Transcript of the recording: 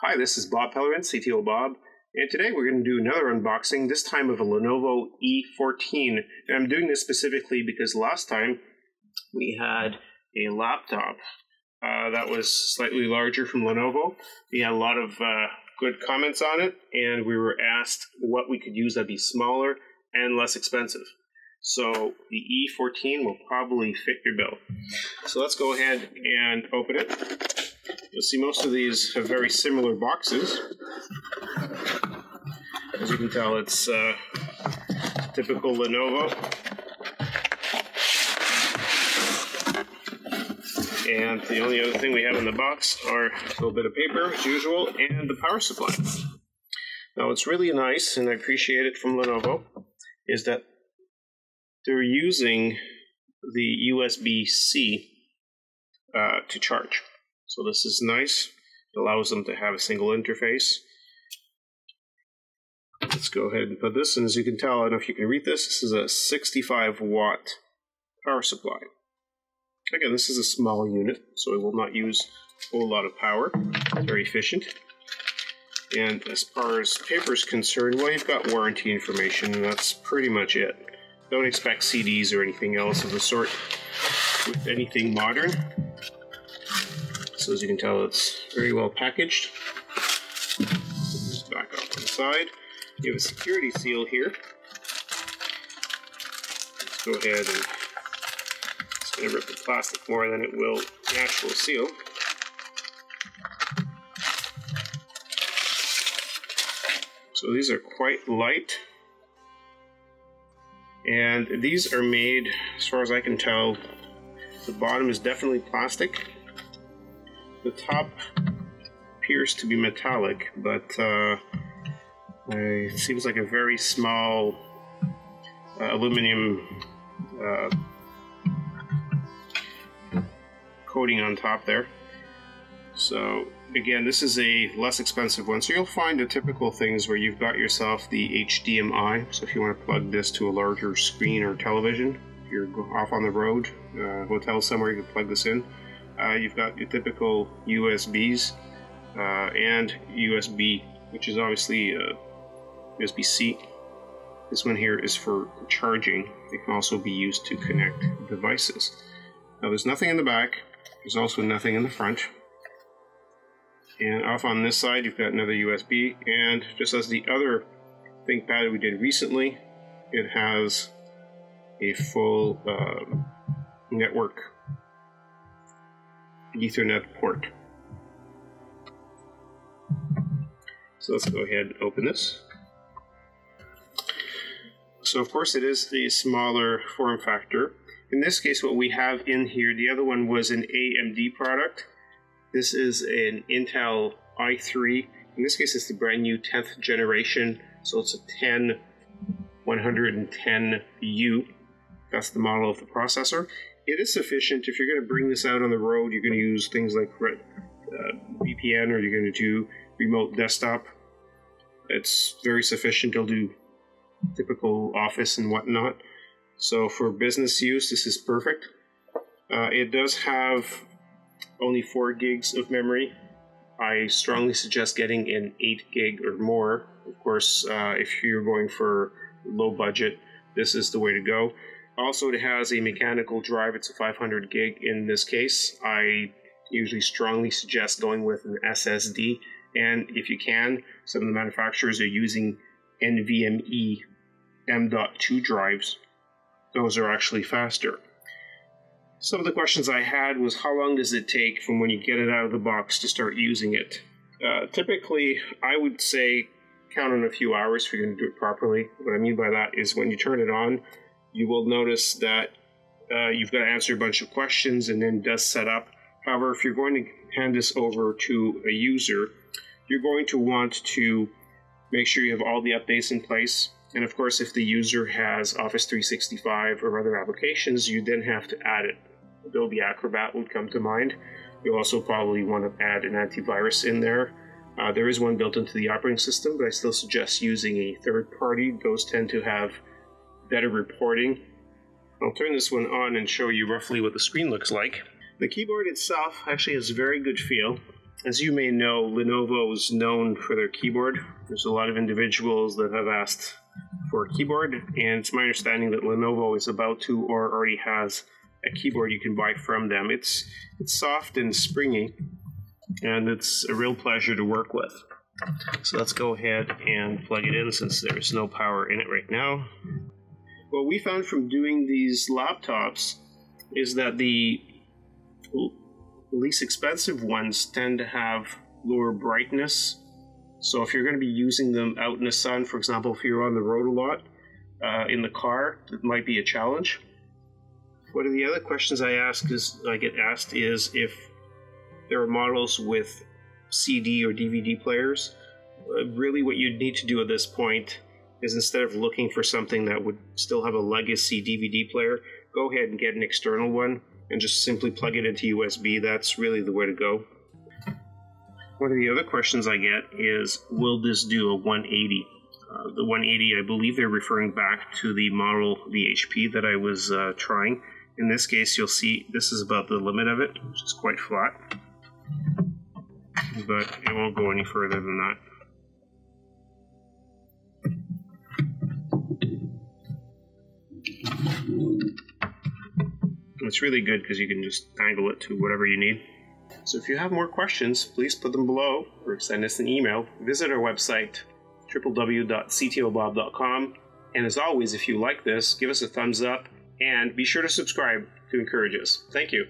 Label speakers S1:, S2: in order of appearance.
S1: Hi, this is Bob Pellerin, CTO Bob, and today we're going to do another unboxing, this time of a Lenovo E14. And I'm doing this specifically because last time we had a laptop that was slightly larger from Lenovo. We had a lot of good comments on it, and we were asked what we could use that'd be smaller and less expensive. So the E14 will probably fit your bill. So let's go ahead and open it. You'll see most of these have very similar boxes. As you can tell, it's typical Lenovo. And the only other thing we have in the box are a little bit of paper, as usual, and the power supply. Now, what's really nice, and I appreciate it from Lenovo, is that they're using the USB-C to charge. So this is nice. It allows them to have a single interface. Let's go ahead and put this in. As you can tell, I don't know if you can read this. This is a 65-watt power supply. Again, this is a small unit, so it will not use a whole lot of power. It's very efficient. And as far as paper is concerned, well, you've got warranty information, and that's pretty much it. Don't expect CDs or anything else of the sort with anything modern. So as you can tell, it's very well packaged. Just back off on the side. You have a security seal here. Let's go ahead and it's going to rip the plastic more than it will the actual seal. So these are quite light. And these are made, as far as I can tell, the bottom is definitely plastic. The top appears to be metallic, but it seems like a very small aluminum coating on top there. So again, this is a less expensive one. So you'll find the typical things where you've got yourself the HDMI. So if you want to plug this to a larger screen or television, if you're off on the road, hotel somewhere, you can plug this in. You've got your typical USBs and USB, which is obviously USB-C. This one here is for charging. It can also be used to connect devices. Now there's nothing in the back. There's also nothing in the front. And off on this side, you've got another USB. And just as the other ThinkPad we did recently, it has a full network Ethernet port. So let's go ahead and open this. So of course it is the smaller form factor. In this case, what we have in here, the other one was an AMD product. This is an Intel i3. In this case, it's the brand new 10th generation. So it's a 10110U. That's the model of the processor. It is sufficient. If you're going to bring this out on the road, you're going to use things like VPN, or you're going to do remote desktop. It's very sufficient. It'll do typical office and whatnot. So for business use, this is perfect. It does have only 4 gigs of memory. I strongly suggest getting an 8 gig or more. Of course, if you're going for low budget, this is the way to go. Also, it has a mechanical drive. It's a 500 gig in this case. I usually strongly suggest going with an SSD. And if you can, some of the manufacturers are using NVMe M.2 drives. Those are actually faster. Some of the questions I had was, how long does it take from when you get it out of the box to start using it? Typically, I would say count on a few hours if you're going to do it properly. What I mean by that is when you turn it on, you will notice that you've got to answer a bunch of questions and then does set up. However, if you're going to hand this over to a user, you're going to want to make sure you have all the updates in place. And of course, if the user has Office 365 or other applications, you then have to add it. Adobe Acrobat would come to mind. You'll also probably want to add an antivirus in there. There is one built into the operating system, but I still suggest using a third party. Those tend to have better reporting. I'll turn this one on and show you roughly what the screen looks like. The keyboard itself actually has a very good feel. As you may know, Lenovo is known for their keyboard. There's a lot of individuals that have asked for a keyboard, and it's my understanding that Lenovo is about to or already has a keyboard you can buy from them. It's soft and springy, and it's a real pleasure to work with. So let's go ahead and plug it in since there's no power in it right now. What we found from doing these laptops is that the least expensive ones tend to have lower brightness. So if you're going to be using them out in the sun, for example, if you're on the road a lot in the car, it might be a challenge. One of the other questions I get asked is if there are models with CD or DVD players. Really what you'd need to do at this point is, instead of looking for something that would still have a legacy DVD player, go ahead and get an external one and just simply plug it into USB. That's really the way to go. One of the other questions I get is, will this do a 180? The 180, I believe they're referring back to the model, the HP that I was trying. In this case, you'll see this is about the limit of it, which is quite flat. But it won't go any further than that. It's really good because you can just angle it to whatever you need. So if you have more questions, please put them below or send us an email. Visit our website, www.ctobob.com. And as always, if you like this, give us a thumbs up and be sure to subscribe to encourage us. Thank you.